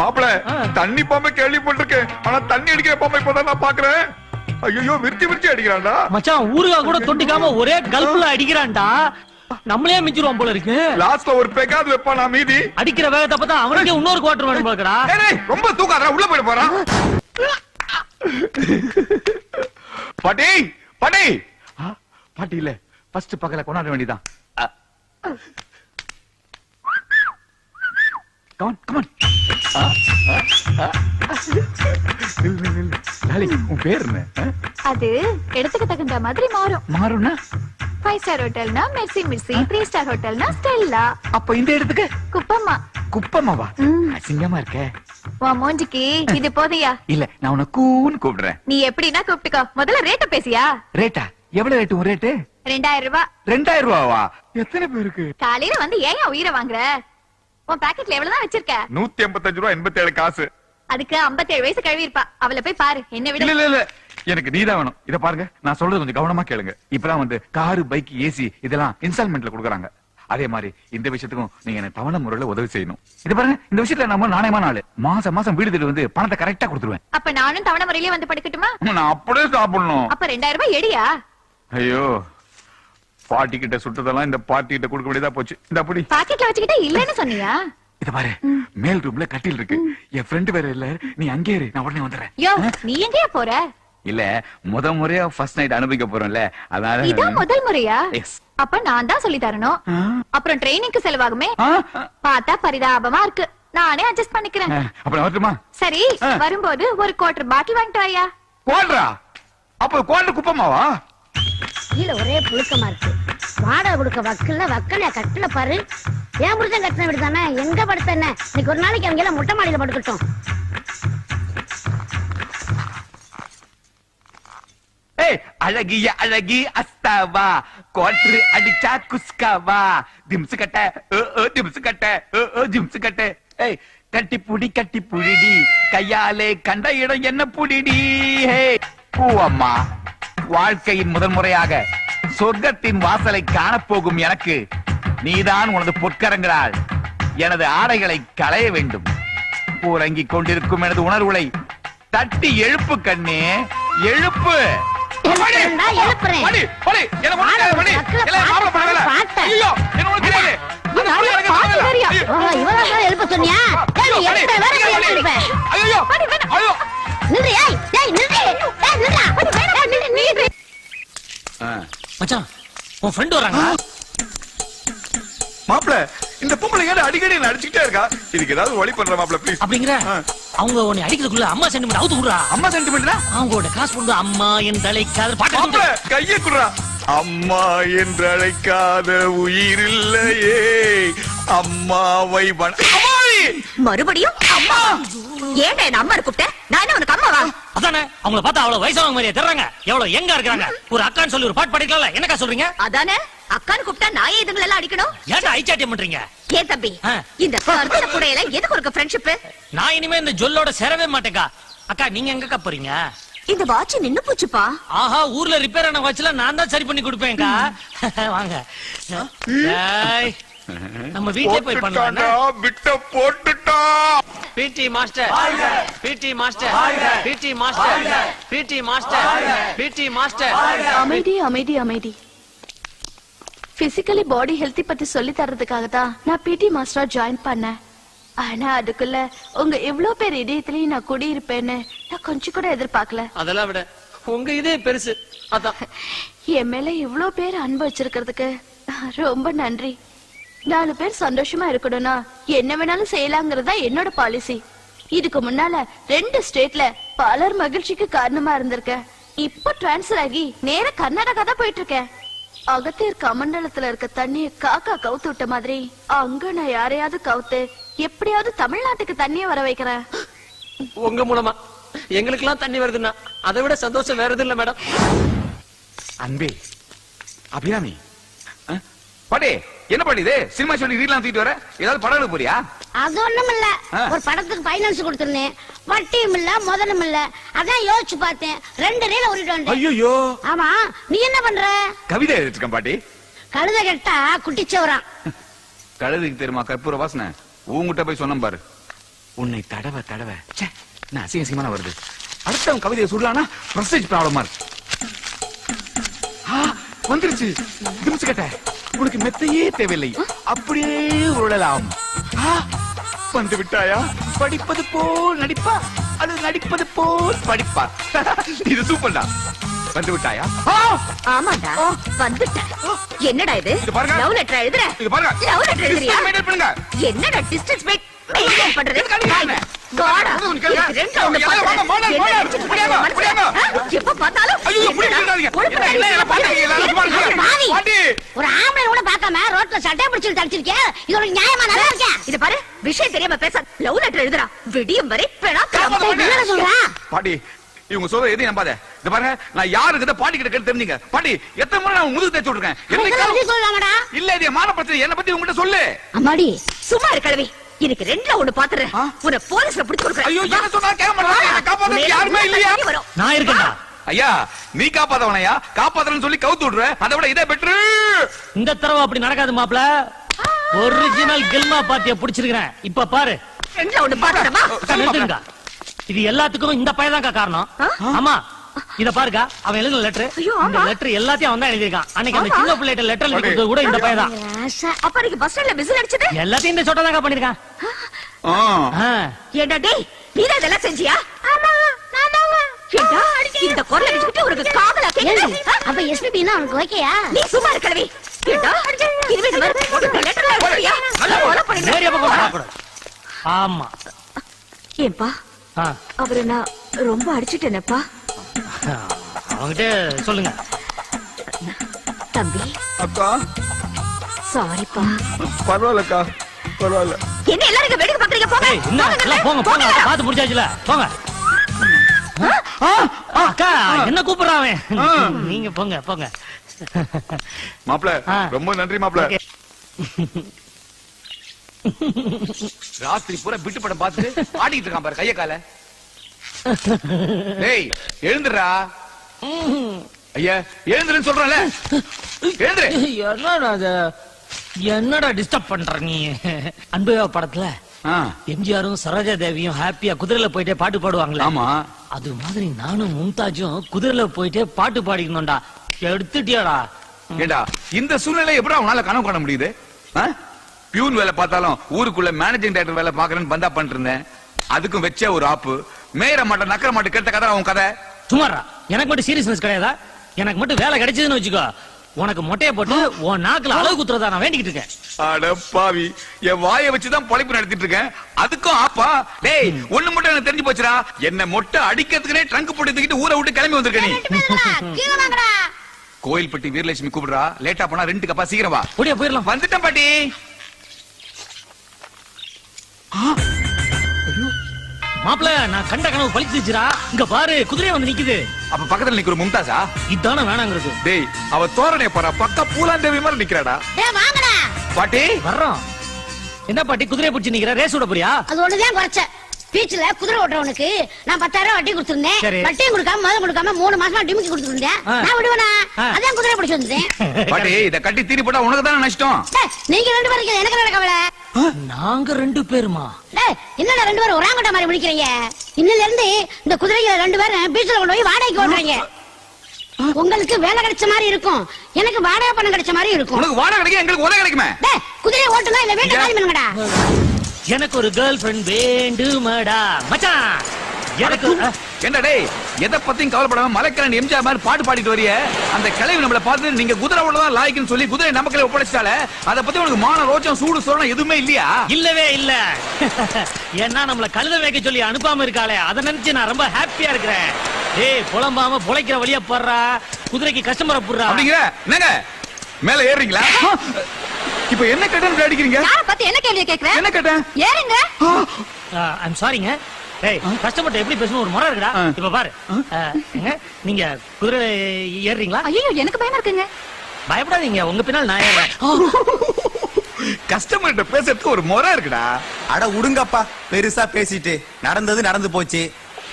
மாப்பிள தண்ணி பாம்பை கேள்விப்பட்டிருக்கேன், ஆனா தண்ணி அடிக்கிற பாம்பை இப்பதான் நான் பாக்குறேன். ஐயோ மிர்ச்சி மிர்ச்சி அடிக்கிறான்டா. மச்சான் ஊருகா கூட தொட்டிக்காம ஒரே கல்புல அடிக்கிறான்டா. நம்மளே மிஞ்சிருவோம் போல இருக்கு. லாஸ்ட்ல ஒரு பேக்காவது வைப்பானா மீதி. அடிக்கிற வேகத்தை பார்த்தா அவனுக்கே இன்னொரு குவார்டர் வேணும் போலக்கடா. ரொம்ப தூக்காதடா, உள்ள போயிட போறான். பாட்டி பாட்டி பாட்டி இல்ல, ஃபர்ஸ்ட் பகல கொண்டாட வேண்டியதான். Come on. உன் பேர் என்ன? அது இடத்துக்கு தகுந்த மாதிரி மாறும். மாறும்னா 5 ஸ்டார் ஹோட்டல்னா மெர்சி மிர்சி, 3 ஸ்டார் ஹோட்டல்னா ஸ்டெல்லா. அப்ப இந்த இடத்துக்கு குப்பம்மா. குப்பம்மாவா? அசிங்கமா இருக்க. உன் மூஞ்சிக்கு இது போதையா? இல்ல, நான் உன்னை கூன்னு கூப்பிடுறேன். நீ எப்படின்னா கூப்பிட்டுக்கோ, முதல்ல ரேட்ட பேசியா? ரேட்டா? எவ்வளவு ரேட்டு உன் ரேட்டு? 2000 ரூபாய். 2000 ரூபாவா? எத்தனை பேருக்கு? காலையில வந்து ஏன் உயிரை வாங்குற? உன் பாக்கெட்ல எவ்வளவுதான் வச்சிருக்க? 185 ரூபாய் 87 காசு. அதுக்கு 57 வயசு கழுவி இருப்பா. அவளை போய் பாரு, என்ன விட. இல்ல எனக்கு நீதான் வேணும். இத பாருங்க, நான் சொல்றது கொஞ்சம் கவனமா கேளுங்க. இப்பதான் வந்து காரு, பைக், ஏசி இதெல்லாம் இன்ஸ்டால்மெண்ட்ல கொடுக்குறாங்க. அதே மாதிரி இந்த விஷயத்துக்கும் நீங்க எனக்கு தவணை முறையில உதவி செய்யணும். இது பாருங்க, இந்த விஷயத்துல நம்ம நாணயமான ஆளு. மாசம் மாசம் வீடு தேடி வந்து பணத்தை கரெக்டா கொடுத்துருவேன். அப்ப நானும் தவணை முறையிலே வந்து படுக்கட்டுமா? நான் அப்படியே சாப்பிடணும். அப்ப 2000 ரூபாய் எடியா? ஐயோ, பாட்டி கிட்ட சுட்டதெல்லாம் இந்த பாட்டி கிட்ட கொடுக்க வேண்டியதா போச்சு. இந்த அப்படி பாக்கெட்ல வச்சுக்கிட்டே இல்லன்னு சொன்னியா? இத பாரு, மேல் ரூம்ல கட்டில் இருக்கு. என் ஃப்ரெண்ட் வேற இல்ல, நீ அங்கே இரு, நான் உடனே வந்துடுறேன். யோ, நீ எங்கயா போற? இல்ல, முறையா ஃபர்ஸ்ட் நைட் அனுபவிக்க போறோம்ல, அதனால. இதான் முதல் முறையா? Yes. அப்ப நான் தான் சொல்லி தரணும். அப்புறம் ட்ரைனிங்க்கு செலவாகுமே. பார்த்தா பரிதாபமா இருக்கு. நானே அட்ஜஸ்ட் பண்ணிக்கிறேன். அப்ப நான் வரட்டுமா? சரி, வரும்போது ஒரு குவார்டர் பாட்டில் வாங்கிட்டு வாயா. குவார்டரா? அப்ப குவார்டர் குப்பமாவா? கீழ ஒரே புழுக்கமா இருக்கு. வாடகை கொடுக்க வக்கல கட்டல பாரு. ஏன் புருஷன் கட்டின வீடு தானே, எங்க படுத்த என்ன? இன்னைக்கு ஒரு நாளைக்கு அவங்க எல்லாம் மொட்டை மாடியில படுக்கட்டும். அழகிய அழகி அஸ்தாவா, குவார்டர் அடிச்சா குஸ்காவா, திம்சு கட்ட திம்சு கட்ட திம்சு கட்ட. கட்டி புடிடி, கையாலே கண்ட இடம் என்ன புடிடி. பூவம்மா, வாழ்க்கையின் முதல் முறையாக சொர்க்கத்தின் வாசலை காணப்போகும் எனக்கு நீதான் உனது பொற்கரங்களால் எனது ஆடைகளை களைய வேண்டும். ஊரங்கிக் கொண்டிருக்கும் எனது உணர்வுகளை தட்டி எழுப்பு கண்ணே, எழுப்பு. எழுப்ப சொன்னியா? மச்சான், உன் ஃப்ரெண்ட் வராங்க. மாப்ள, இந்த பொம்பளை ஏன் அடிக்கடி அடிச்சுக்கிட்டே இருக்கா? இதுக்கு ஏதாவது வழி பண்ற மாப்ள, ப்ளீஸ். அப்படிங்கிற அவங்க உன்னை அடிக்கிறதுக்குள்ள அம்மா சென்டிமெண்ட் அவுத்து விடுறா. அம்மா சென்டிமெண்ட்னா அவங்களோட காசு கொண்டு அம்மா என் தலைக்காத பாட்டு மாப்ள, கையை குடுறா. அம்மா என்று அழைக்காத உயிர் இல்லையே, அம்மாவை மறுபடியும் அம்மா. ஏன்டா என்ன அம்மா கூப்பிட்ட? நான் என்ன உனக்கு அம்மாவா? அதானே, அவங்கள பார்த்தா அவ்வளவு வயசானவங்க மாதிரியே தெரியறாங்க. எவ்வளவு எங்க இருக்காங்க. ஒரு அக்கான்னு சொல்லி ஒரு பாட்டு பாடிக்கலாம்ல, என்னக்கா சொல்றீங்க? அதானே, அக்கான்னு கூப்பிட்டா நான் இதுங்களை எல்லாம் அடிக்கணும்? ஏன்டா ஐச்சாட்டியம் பண்றீங்க? ஏன் தம்பி, இந்த கருத்துல கூடையில எதுக்கு ஒரு ஃப்ரெண்ட்ஷிப்? நான் இனிமே இந்த ஜொல்லோட சேரவே மாட்டேக்கா. அக்கா, நீங்க எங்கக்கா போறீங்க? இந்த வாட்ச் நின்னு போச்சுப்பா. ஆஹா, ஊர்ல ரிப்பேர் ஆன வாட்ச்ல நான் தான் சரி பண்ணி கொடுப்பேன்க்கா. வாங்க. நம்ம வீட்லயே போய் பண்ணலாம். விட்ட போட்டுட்டா. PT master, PT master, PT master, PT master, PT master. அமைதி அமைதி அமைதி. பிசிக்கலி பாடி ஹெல்த்தி பத்தி சொல்லி தரதுக்காக தான் நான் பிடி மாஸ்டரா ஜாயின் பண்ணேன். ஆனா அதுக்குள்ள உங்க இவ்ளோ பேர் இதயத்திலயும் நான் குடியிருப்பேன்னு நான் கொஞ்சம் கூட எதிர்பார்க்கல. அதெல்லாம் விட உங்க இதே பெருசு. அதான் என் மேல இவ்ளோ பேர் அன்பு வச்சிருக்கிறதுக்கு ரொம்ப நன்றி. 4 பேர் சந்தோஷமா இருக்கணும்னா என்ன வேணாலும் செய்யலாங்கிறதா என்னோட பாலிசி. இதுக்கு முன்னால 2 ஸ்டேட்ல பலர் மகிழ்ச்சிக்கு காரணமா இருந்திருக்கேன். இப்போ டிரான்ஸ்பர் ஆகி நேர கர்நாடகா தான் போயிட்டு இருக்கேன். அகத்தியர் கமண்டலத்துல இருக்க தண்ணிய காக்கா கவுத்து விட்ட மாதிரி அங்க நான் யாரையாவது கவுத்து எப்படியாவது தமிழ்நாட்டுக்கு தண்ணிய வர வைக்கிறேன். உங்க மூலமா எங்களுக்கு எல்லாம் தண்ணி வருதுன்னா அதை விட சந்தோஷம் வேற எதுவும் இல்ல மேடம். அன்பே, அபிராமி, பாடே என்ன பண்ணிது? சினிமா சொல்லி வீட்ல தூக்கிட்டு வர, ஏதாவது படம் போறியா? அது ஒண்ணும் இல்ல, ஒரு படத்துக்கு பைனான்ஸ் கொடுத்திருந்தேன். வட்டியும் இல்ல முதலும் இல்ல, அதான் யோசிச்சு பார்த்தேன். 2 ரீல உருட்டு வந்தேன். ஐயோ. ஆமா, நீ என்ன பண்ற? கவிதை எழுதிட்டு இருக்கேன் பாட்டி. கழுத கெட்டா குட்டிச்சவரான். கழுதுக்கு தெரியுமா கற்பூர வாசனை? உங்ககிட்ட போய் சொன்ன பாரு. உன்னை தடவை தடவை நான் அசிங்கமான வருது. அடுத்தவன் கவிதையை சொல்லலாம்னா பிரஸ்டேஜ் ப்ராப்ளமா இருக்கு. வந்துருச்சு திமிச்சு கட்ட. உனக்கு மெத்தையே தேவையில்லை, அப்படியே உருளலாம். வந்து விட்டாயா? படிப்பது போல் நடிப்பா, அது நடிப்பது போல் படிப்பா. இது சூப்பர்டா. வந்து விட்டாயா? ஆமாடா வந்துட்டேன். என்னடா இது? இது பாருங்க. லவ் லெட்டர் எழுதுற? இது பாருங்க. Love letter எழுதுறியா? மெயின்டெய்ன் பண்ணுங்க. என்னடா டிஸ்டன்ஸ் மெயின்டெய்ன் பண்றது? காடா ரெண்டு வாங்க, மோனர், மோனர். புரியாம, புரியாம. எப்ப பார்த்தாலும் ஐயோ, புடி புடிடாதீங்க. என்ன பாத்தீங்க? எல்லாரும் பாருங்க. பாவி. பாட்டி. ஒரு ஆம்பளை கூட பார்க்காம ரோட்ல சட்டை பிடிச்சு தடிச்சிருக்கே. இது ஒரு நியாயமா? நல்லா இருக்கே. இத பாரு, விஷயம் தெரியாம பேச. லவ் லெட்டர் எழுதுறா, விடியும் வரை பெணா. என்ன சொல்றா? பாட்டி, இவங்க சொல்ற எதையும் நம்பாத. இந்த பாருங்க, நான் யாருக்கிட்ட பாட்டி கிட்ட கேட்டு தெரிஞ்சுங்க. பாட்டி, எத்தனை முறை நான் முதுகு தேய்ச்சு விட்டுருக்கேன். என்ன சொல்லலாமடா? இல்ல, இது மான பிரச்சனை. என்ன பத்தி உங்ககிட்ட சொல்லு. அம்மாடி சும்மா இரு கிழவி. எனக்கு ரெண்டுல ஒண்ணு பாத்துறேன். உன்னை போலீஸ்ல பிடிச்சு கொடுக்குறேன். ஐயோ, என்ன சொன்னா கேட்க மாட்டாங்க. என்ன காப்பாத்த யாருமே இல்லையா? நான் இருக்கேன்டா. ஐயா, நீ காப்பாத்தவனையா? காப்பாத்தறன்னு சொல்லி கவுத்து விடுற. அதை விட இதே பெட்ரு. இந்த தடவை அப்படி நடக்காது மாப்ள. ஒரிஜினல் கில்மா பாட்டிய புடிச்சிருக்கேன். இப்ப பாரு. ரெண்டுல ஒண்ணு பாத்துறமா? நிறுத்துங்க. இது எல்லாத்துக்கும் இந்த பையன் தான் காரணம். ஆமா, இத பாருங்க. அவன் எழுதின லெட்டர். இந்த லெட்டர் எல்லாத்தையும் அவன் தான் எழுதிருக்கான். அன்னைக்கு அந்த சின்ன பிள்ளைகிட்ட லெட்டர் எழுதி கொடுத்தது கூட இந்த பையன் தான். அப்ப நீங்க பஸ் ஸ்டாண்ட்ல விசில் அடிச்சது எல்லாத்தையும் இந்த சொட்டை தான் பண்ணிருக்கான். ஏண்டா டேய், நீதான் இதெல்லாம் செஞ்சியா? ஆமா, நானாவா? ஏண்டா இந்த குரலை வச்சுக்கிட்டு ஒரு காதலா கேக்குது? அப்ப எஸ்பிபினா உனக்கு ஓகேயா? நீ சும்மா இரு கிழவி. ஏண்டா இதுவே இந்த மாதிரி போட்டு லெட்டர்ல எழுதியா? நல்லா ஃபாலோ பண்ணி நேரே பக்கம் வரக்கூடாது. ஆமா. ஏன்பா அவரை நான் ரொம்ப அடிச்சிட்டேனப்பா. அவங்கிட்ட சொல்லுங்க. தம்பி. அக்கா. சாரிப்பா. பரவாயில்லக்கா, பரவாயில்ல. என்ன எல்லாரும் இங்க வேடிக்கை பாக்குறீங்க? போங்க. போங்க போங்க. பாத்து முடிச்சாச்சுல, போங்க. அக்கா, என்ன கூப்பிடுறான்? நீங்க போங்க போங்க. மாப்ள, ரொம்ப நன்றி மாப்ள. ராத்திரி பூரா விட்டு படம் பார்த்து ஆடிட்டு இருக்கான் பாரு கைய கால. டேய், எழுந்துடா. ஐயா, எழுந்துருன்னு சொல்றேன்ல. எழுந்துரு. என்னடா டிஸ்டர்ப் பண்ற நீ? அன்பு படத்துல எம்ஜிஆரும் சரோஜா தேவியும் ஹாப்பியா குதிரையில போயிட்டே பாட்டு பாடுவாங்களே. ஆமா, அது மாதிரி நானும் மும்தாஜும் குதிரையில போயிட்டே பாட்டு பாடிக்கணும்டா. எடுத்துட்டியாடா? ஏண்டா, இந்த சூழ்நிலை எப்படி அவனால கனவு காண முடியுது? பியூன் வேலை பார்த்தாலும் ஊருக்குள்ள மேனேஜிங் டைரக்டர் வேலை பாக்குறேன்னு பந்தா பண்ணிட்டு இருந்தேன். அதுக்கும் வச்ச ஒரு ஆப்பு. மேயற மாட்ட நக்கற மாட்ட கேட்ட கதை அவன் கதை. சுமாரா, எனக்கு மட்டும் சீரியஸ்னஸ் கிடையாதா? எனக்கு மட்டும் வேலை கிடைச்சதுன்னு வச்சுக்கோ, உனக்கு மொட்டையை போட்டு உன் நாக்குல அளவு குத்துறதா நான் வேண்டிக்கிட்டு இருக்கேன். அட பாவி, என் வாயை வச்சுதான் பொழைப்பு நடத்திட்டு இருக்கேன். அதுக்கும் ஆப்பா? டேய், ஒண்ணு மட்டும் எனக்கு தெரிஞ்சு போச்சுடா. என்ன மொட்டை அடிக்கிறதுக்குனே ட்ரங்க் போட்டு தூக்கிட்டு ஊரை விட்டு கிளம்பி வந்திருக்க நீ. கோயில்பட்டி வீரலட்சுமி கூப்பிடுறா. லேட்டா போனா 2 கப்பா. சீக்கிரம் வா. போயிடலாம். வந்துட்டேன் பாட்டி. மாப்பிள, நான் கண்ட கனவு பழிச்சிருச்சுடா. இங்க பாரு, குதிரையை வந்து நிக்குது. அப்ப பக்கத்துல நிக்கிற மும்தாஜா? இதானே வேணாங்கிறது. டேய், அவ தோரணைய பாரு, பக்கா பூலாந்தேவி மாதிரி நிக்கிறாடா. பாட்டி வர்றோம். என்ன பாட்டி, குதிரையை பிடிச்சு நிக்கிற? ரேஸ் விட போறியா? அது ஒண்ணுதான் குறைச்ச. பீச்ல குதிரை ஓட்டுறவனுக்கு நான் 10,000 வட்டி கொடுத்திருந்தேன். வட்டியும் கொடுக்காம முதல் கொடுக்காம 3 மாசமா டிமிக்கி கொடுத்துருந்தேன். நான் விடுவேனா? அதான் குதிரை பிடிச்சு வந்தேன். பாட்டி, இத கட்டி தீனி போட்டா உனக்கு தானே நஷ்டம். நீங்க 2 பேருக்கு எனக்கு என்ன கவலை? நாங்க 2 பேருமா? என்னடா 2 பேரும் ஒராங்கட்ட மாதிரி முடிக்கிறீங்க? இன்னில இருந்து இந்த குதிரைகளை 2 பேரும் பீச்ல கொண்டு போய் வாடகைக்கு ஓட்டுறீங்க. உங்களுக்கு வேலை கிடைச்ச மாதிரி இருக்கும், எனக்கு வாடகை பணம் கிடைச்ச மாதிரி இருக்கும். உனக்கு வாடகை கிடைக்கும், எங்களுக்கு உதவி கிடைக்குமே. குதிரையை ஓட்டுங்க, இல்ல வீட்டை காலி பண்ணுங்கடா. எனக்கு ஒரு கேர்ள் ஃப்ரெண்ட் வேண்டுமடா மச்சான். எனக்கு என்ன டேய், எதை பத்தியும் கவலைப்படாம மலைக்கரன் எம்ஜிஆர் மாதிரி பாட்டு பாடிட்டு வரிய அந்த கிளவி நம்மள பார்த்து நீங்க குதிரை ஓடதான் லாய்க்குன்னு சொல்லி குதிரை நமக்குள்ள ஒப்படைச்சாலே அதை பத்தி உனக்கு மான ரோச்சம் சூடு சொரணம் எதுவுமே இல்லையா? இல்லவே இல்ல. ஏன்னா நம்மள கழுத வைக்க சொல்லி அனுப்பாம இருக்காளே, அதை நினைச்சு நான் ரொம்ப ஹாப்பியா இருக்கிறேன். ஏய், புலம்பாம புழைக்கிற வழியா போடுறா, குதிரைக்கு கஸ்டமரை போடுறா. அப்படிங்கிற என்னங்க மேல ஏறீங்களா? இப்ப என்ன கேட்டேன்னு அடிக்கிறீங்க? யார பத்தி என்ன கேள்வி கேக்குறேன்? என்ன கேட்டேன்? ஏறுங்க. ஐம் சாரிங்க. ஏய், கஸ்டமர்ட்ட எப்படி பேசணும் ஒரு முறை இருக்குடா. இப்ப பாரு, நீங்க குதிரை ஏறுறீங்களா? ஐயோ, எனக்கு பயமா இருக்குங்க. பயப்படாதீங்க, உங்க பின்னால் நான் ஏறுறேன். கஸ்டமர்கிட்ட பேசுறதுக்கு ஒரு முறை இருக்குடா. அட உடுங்கப்பா, பெருசா பேசிட்டு நடந்தது நடந்து போச்சு.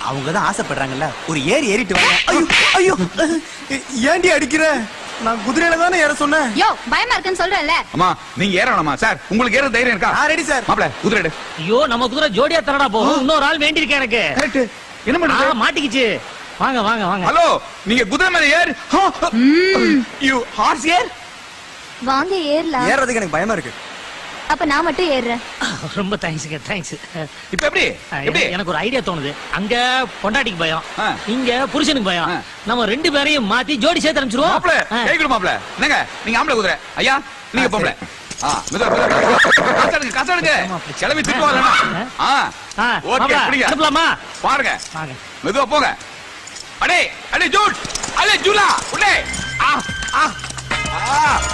அவங்கதான் ஆசைப்படுறாங்கல்ல, ஒரு ஏறிட்டு வாங்க. ஐயோ ஐயோ, ஏண்டி அடிக்கிற? நான் குதிரையில தானே ஏற சொன்னேன். யோ பயமா இருக்குன்னு சொல்றேன்ல. அம்மா நீங்க ஏறணுமா சார்? உங்களுக்கு ஏற தைரியம் இருக்கா? Ready sir. மாப்ள குதிரை எடு. ஐயோ நம்ம குதிரை ஜோடியா தரடா போகும். இன்னொரு ஆள் வேண்டி இருக்கேன் எனக்கு. கரெக்ட். என்ன பண்றது? மாட்டிக்கிச்சு. வாங்க வாங்க வாங்க. ஹலோ நீங்க குதிரை மேல ஏறு. யூ ஹார்ஸ் ஏர். வாங்க ஏறலாம். ஏறதுக்கு எனக்கு பயமா இருக்கு. அப்ப நான் மட்டும் ஏறுறேன். ரொம்ப தேங்க்ஸ்ங்க தேங்க்ஸ். இப்போ எப்படி? எப்படி? எனக்கு ஒரு ஐடியா தோணுது. அங்க பொண்டாட்டிக்கு பயம், ஆ. இங்க புருஷனுக்கு பயம். ஆ. நம்ம ரெண்டு பேரையும் மாத்தி ஜோடி சேர்த்து அனுப்பிச்சிருவோம். மாப்ள கை கொடு மாப்ள. என்னங்க நீங்க ஆம்பளை குதிரை. ஐயா நீங்க பொம்பளை. காசாடுங்க. கிளம்பி திரும்ப வரலாம். ஓகே பிடிங்க. அனுப்பலாமா? பாருங்க. வாங்க. மெதுவா போங்க. அடே அடே ஜூட். அடே ஜூலா. உள்ளே.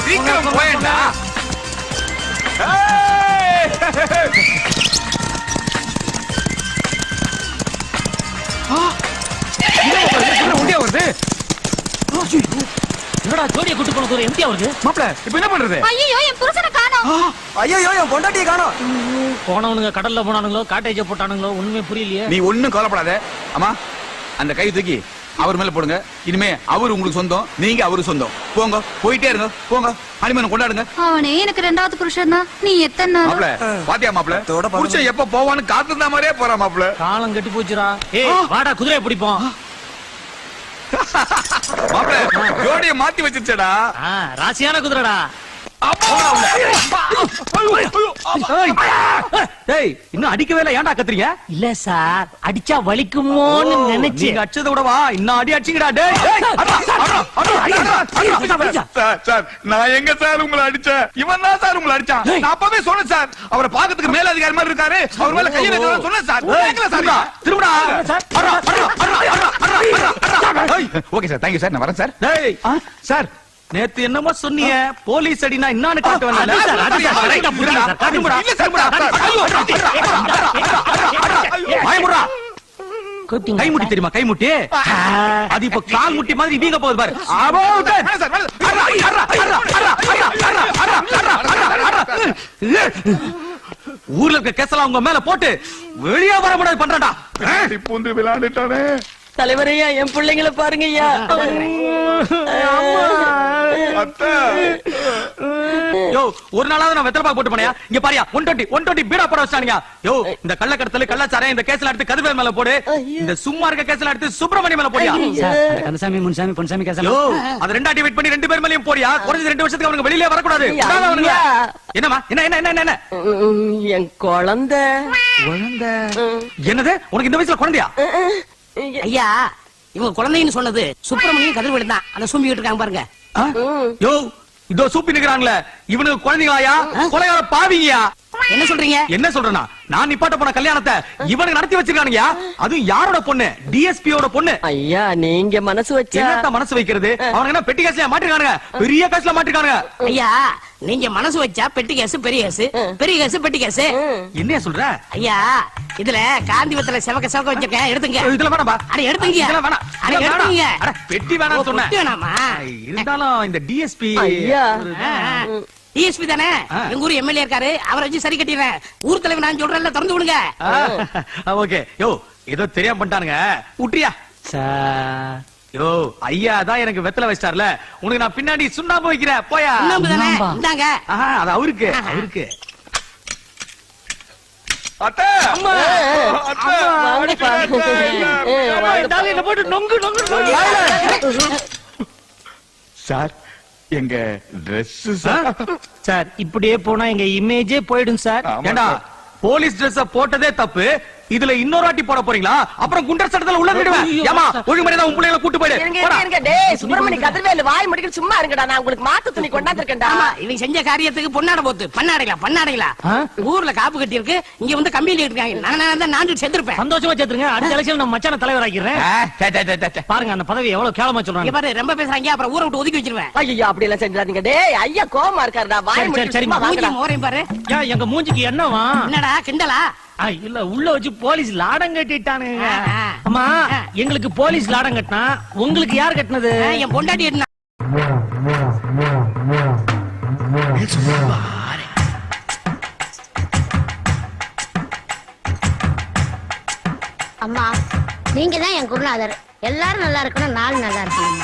சீக்கிரம் போயேண்டா. உண்டியா வருது. என்னடா ஜோடியை கூட்டு போன தூரம் எம்டியா வருது? மாப்ள இப்ப என்ன பண்றது? ஐயோ என் புருஷனை காணோம். ஐயோ என் பொண்டாட்டியை காணோம். போனவனுங்க கடல்ல போனானுங்களோ காட்டேஜ போட்டானுங்களோ ஒண்ணுமே புரியலையே. நீ ஒண்ணும் கவலைப்படாத. அம்மா அந்த கை தூக்கி அவர் மேல போடுங்க. இனிமே அவர் உங்களுக்கு சொந்தம், நீங்க அவரு சொந்தம். போங்க போயிட்டே இருங்க. போங்க ஹனிமூன் கொண்டாடுங்க. அவனே எனக்கு ரெண்டாவது புருஷன் தான். நீ எத்தனை நாள்? மாப்ள பாத்தியா மாப்ள? புருஷன் எப்ப போவான்னு காத்துருந்த மாதிரியே போறா மாப்ள. காலம் கெட்டு போச்சுடா. ஏய் வாடா குதிரையை பிடிப்போம். மாப்ள ஜோடியை மாத்தி வச்சிருச்சடா. ராசியான குதிரைடா. இன்னும் அடிக்கவே இல்ல. ஏன்டா கத்துறீங்க? இல்ல சார் அடிச்சா வலிக்குமோன்னு நினைச்சு. நீங்க அடிச்சத விடவா இன்னும் அடி அடிச்சீங்கடா. டேய் சார் நான் எங்க சார் உங்களை அடிச்சேன்? இவன் தான் சார் உங்களை அடிச்சான். நான் அப்பவே சொன்னேன் சார், அவரை பாக்கிறதுக்கு மேல அதிகாரி மாதிரி இருக்காரு, அவர் மேல கையை வைக்க சொன்னேன் சார். கேக்கல சார். திரும்படா. Okay sir, thank you sir. நான் வரேன் சார். டேய் சார் நேத்து என்னமோ சொன்னீங்க, போலீஸ் அடினா என்னன்னு காட்ட வேணாம். கை முட்டி தெரியுமா? கை முட்டி அது இப்ப கால் முட்டி மாதிரி வீங்க போகுது பாரு. ஊர்ல இருக்க கேசலாம் உங்க மேல போட்டு வெளியே வர முடியாது பண்றடா. பூந்து விளையாண்டுட்டானே. தலைவரையா என் பிள்ளைங்களை பாருங்கய்யா. யோ ஒரு நாளாவது நான் வெத்தலை பாக்கு போட்டு போனியா? இங்க பாரியா 120 பீடா போட வச்சானுங்க. யோ இந்த கள்ளக்கடத்தல் கள்ளச்சாரம் இந்த கேஸ்ல எடுத்து கதிர்வேல் மேல போடு. இந்த சும்மா இருக்க கேஸ்ல எடுத்து சுப்பிரமணியம் மேல போடியா. கந்தசாமி முன்சாமி பொன்சாமி கேசலாம். யோ அது ரெண்டாட்டி வெயிட் பண்ணி ரெண்டு பேர் மேலயும் போடியா. குறைஞ்சது 2 வருஷத்துக்கு அவனுக்கு வெளியில வரக்கூடாது. என்னமா என்ன என்ன என்ன என்ன என் குழந்தை என்னது? உனக்கு இந்த வயசுல குழந்தையா? ஐயா இவங்க குழந்தைன்னு சொன்னது சுப்பிரமணியம் கதிர்வேல் தான். அந்த சூம்பிக்கிட்டு இருக்காங்க பாருங்க. யோ இதோ சூப்பி நிக்கிறாங்களே இவனுக்கு குழந்தைங்களாயா? கொலையார பாவிங்கயா? என்ன சொல்றீங்க? என்ன சொல்றேன்னா நான் நிப்பாட்ட போன கல்யாணத்தை இவனுக்கு நடத்தி வச்சிருக்கானுங்க. அதுவும் யாரோட பொண்ணு? டிஎஸ்பியோட பொண்ணு. ஐயா நீங்க மனசு வச்சா என்னத்த மனசு வைக்கிறது? அவனுக்கு என்ன பெட்டி கேஸ்ல மாட்டிருக்கானுங்க, பெரிய கேஸ்ல மாட்டிருக்கானுங்க. ஐயா நீங்க மனசு வச்சா பெட்டி கேஸ் பெரிய கேஸ், பெரிய கேஸ் பெட்டி கேஸ். என்னையா சொல்ற? ஐயா இதுல காந்திவத்துல செவக்க செவக்க வச்சிருக்கேன், எடுத்துங்க. இதுல வேணாம்பா. அட எடுத்துங்க. இதெல்லாம் வேணாம். அட எடுத்துங்க. அட பெட்டி வேணாம்னு சொன்னேன். பெட்டி வேணாமா? இருந்தாலும் இந்த டிஎஸ்பி டிஎஸ்பி தானே? எங்க ஊர் எம்எல்ஏ இருக்காரு, அவரை வச்சு சரி கட்டிடுறேன். ஊர் தலைவர் நான் சொல்றேன்ல, திறந்து விடுங்க. ஓகே. யோ ஏதோ தெரியாம பண்ணிட்டானுங்க, விட்டுறியா? சார் யோ ஐயா தான் எனக்கு வெத்தலை வச்சிட்டார்ல, உனக்கு நான் பின்னாடி சுண்ணாம்பு வைக்கிறேன். போயா. தானே இந்தாங்க. அது அவருக்கு அவருக்கு. அத்தை அம்மா அத்தை என்ன போட்டு நொங்கு நொங்கு. சார் எங்க Dress சார். சார் இப்படியே போனா எங்க இமேஜே போயிடும் சார். ஏண்டா போலீஸ் Dress போட்டதே தப்பு, இதுல இன்னொரு வாட்டி போட போறீங்களா? அப்புறம் குண்டர் சட்டத்துல உள்ள விடுவேன். ஏமா ஒழுங்கு மரியாதை உன் பிள்ளைகளை கூட்டி போயிடு. இருங்க டேய் சுப்பிரமணி கதிர்வேல் வாய் முடிக்க சும்மா இருங்கடா. நான் உங்களுக்கு மாத்து துணி கொண்டாந்து இருக்கேன்டா. இவங்க செஞ்ச காரியத்துக்கு பொன்னாட போத்து பண்ணாடைகளா. ஊர்ல காப்பு கட்டி இருக்கு, இங்க வந்து கம்பியில இருக்காங்க. நான் நான்கு செத்துருப்பேன். சந்தோஷமா சேர்த்துருங்க. அடுத்த எலெக்ஷன் நம்ம மச்சான தலைவர் ஆக்கிடுறேன். பாருங்க அந்த பதவி எவ்வளவு கேவலமா சொல்றாங்க பாரு. ரொம்ப பேசுறாங்க, அப்புறம் ஊரை விட்டு ஒதுக்கி வச்சிருவேன். ஐயா அப்படி எல்லாம் செஞ்சாதீங்க. டேய் ஐயா கோவமா இருக்காருடா. வாய் சரி மூஞ்சி மோரையும் பாரு. எங்க மூஞ்சிக்கு என்னவா? என்னடா கிண்டலா? இல்ல உள்ள வச்சு போலீஸ் லாடம் கட்டிட்டானுங்க. அம்மா எங்களுக்கு போலீஸ் லாடம் கட்டினா உங்களுக்கு யார் கட்டினது? என் பொண்டாட்டி என்ன? அம்மா நீங்க தான் என் குருநாதர். எல்லாரும் நல்லா இருக்கணும், நானும் நல்லா இருக்கணும்.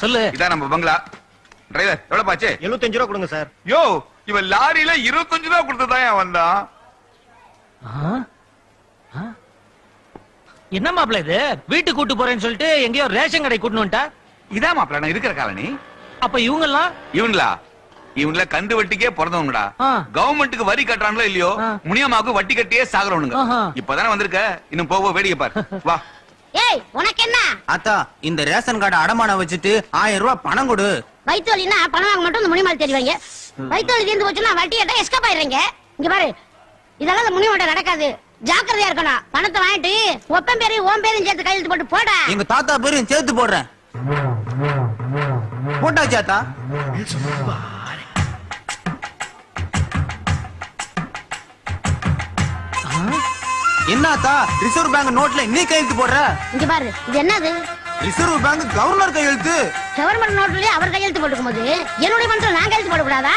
சொல்லு. இதான் நம்ம பங்களா. டிரைவர் எவ்வளவு பாச்சு? 75 ரூபா கொடுங்க சார். யோ இவன் லாரியில 25 ரூபா கொடுத்துதான் வந்தான். என்ன மாப்பிள்ள இது? வீட்டுக்கு கூட்டு போறேன்னு சொல்லிட்டு எங்கேயோ ரேஷன் கடை கூட்டணும் வந்துட்டா? இதான் மாப்பிள்ள நான் இருக்கிற காலனி. அப்ப இவங்கெல்லாம் இவங்கள கந்து வட்டிக்கே பிறந்தவங்கடா. ஆ. கவர்மெண்ட்டுக்கு வரி கட்டுறாங்களோ இல்லையோ, ஆ. முனியமாவுக்கு வட்டி கட்டியே சாகுறவனுங்க. ஆஹா. இப்பதானே வந்திருக்க, இன்னும் போவோ வேடிக்கை பார். வா. ஏய் உனக்கு என்ன அத்தா இந்த ரேஷன் கார்டு அடமானம் வச்சுட்டு 1000 ரூபாய் பணம் கொடு. வயிற்றுவலின்னா பணம் வாங்க மட்டும் இந்த முனிமால் தெரிவாங்க. வயிற்றுவலி தீர்ந்து போச்சுன்னா வட்டி கேட்டா எஸ்கேப் ஆயிடுறீங்க. இங்க பாரு, இதெல்லாம் இந்த முனிமாட்ட நடக்காது. ஜாக்கிரதையா இருக்கணும். பணத்தை வாங்கிட்டு ஒப்பன் பேரையும் ஓம் பேரையும் சேர்த்து கையெழுத்து போட்டு போடா. எங்க தாத்தா பேரையும் சேர்த்து போடுறேன். போட்டாச்சு அத்தா. என்ன அத்தா ரிசர்வ் பேங்க் நோட்ல நீ கையெழுத்து போடுற? இங்க பாரு, இது என்னது? ரிசர்வ் பேங்க் கவர்னர் கையெழுத்து. கவர்மெண்ட் நோட்லயே அவர் கையெழுத்து போட்டுக்கும் போது என்னுடைய பணத்துல நான் கையெழுத்து போடக்கூடாதா?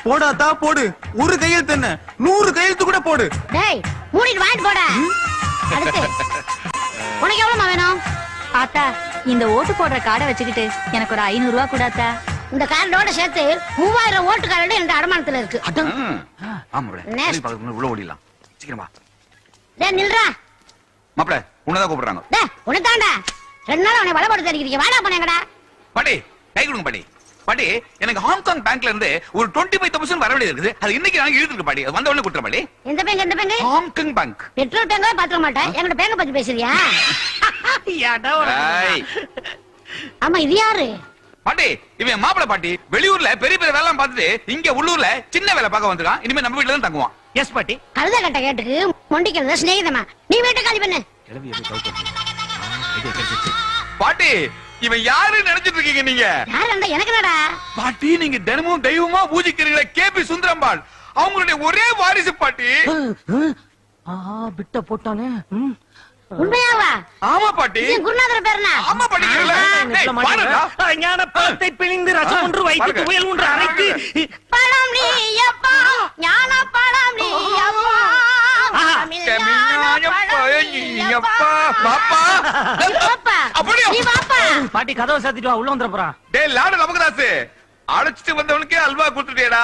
போடாத்தா போடு. ஒரு கையெழுத்து என்ன 100 கையெழுத்து கூட போடு. டேய் மூடிட்டு வாங்கிட்டு போடா. அடுத்து உனக்கு எவ்வளவு வேணும்? ஆத்தா இந்த ஓட்டு போடுற கார்டை வச்சுக்கிட்டு எனக்கு ஒரு 500 ரூபா கூடாத்தா. இந்த கார்டோட சேர்த்து 3000 ஓட்டு கார்டு என்ற அடமானத்துல இருக்கு. உள்ள ஓடிடலாம். சீக்கிரமா. டேய் நில்றா. மாப்பிள்ள உன்னதான் கூப்பிடுறாங்க. டேய் உனதாண்டா 2 நாள் அவனை வலை போட்டு தெரிக்கிறீங்க. வாடா பண்ணேங்கடா. பாட்டி கை கொடுங்க பாட்டி. பாட்டி எனக்கு ஹாங்காங் பேங்க்ல இருந்து ஒரு 25,000 வர வேண்டியது இருக்குது. அது இன்னைக்கு நான் இழுத்துருக்கு பாட்டி. அது வந்த உடனே கொடுத்துற பாட்டி. எந்த பேங்க்? எந்த பேங்க்? Hong Kong bank. பெட்ரோல் பேங்கே பாத்துக்க மாட்டேன். என்கிட்ட பேங்க பத்தி பேசுறியா? ஆமா இது யாரு? பாட்டி இவன் மாப்பிள்ள பாட்டி. வெளியூர்ல பெரிய பெரிய வேலை பார்த்துட்டு இங்க உள்ளூர்ல சின்ன வேலை பார்க்க வந்திருக்கான். இனிமே நம்ம வீட்டுல தான் தங்குவான். எஸ் பாட்டி. கழுத கட்ட கேட்டுக்கு மொண்டிக்கிறது சிநேகிதமா. நீ வீட்டை காலி பண்ணு. பாட்டி இவன் யாரு நினைச்சிட்டு இருக்கீங்க நீங்க? யாரு எனக்கு என்னடா? பாட்டி நீங்க தினமும் தெய்வமா பூஜிக்கிறீங்களே கேபி சுந்தரம்பாள், அவங்களுடைய ஒரே வாரிசு பாட்டி. பிட்ட போட்டானே. உண்மையாவா? ஆமா பாட்டி. குருநாதர் பேருனா? ஆமா பாட்டி. ஞான பழத்தை பிழிந்து ரசம் ஒன்று வைத்து துவையல் ஒன்று அரைத்து பழம் நீ அப்பா, ஞான பழம் நீ அப்பா, பாட்டி கதவை சாத்திட்டு வா, உள்ள வந்துட போறான். டேய் லாடு நமக்கு அழைச்சிட்டு வந்தவனுக்கே அல்வா கொடுத்துட்டேடா.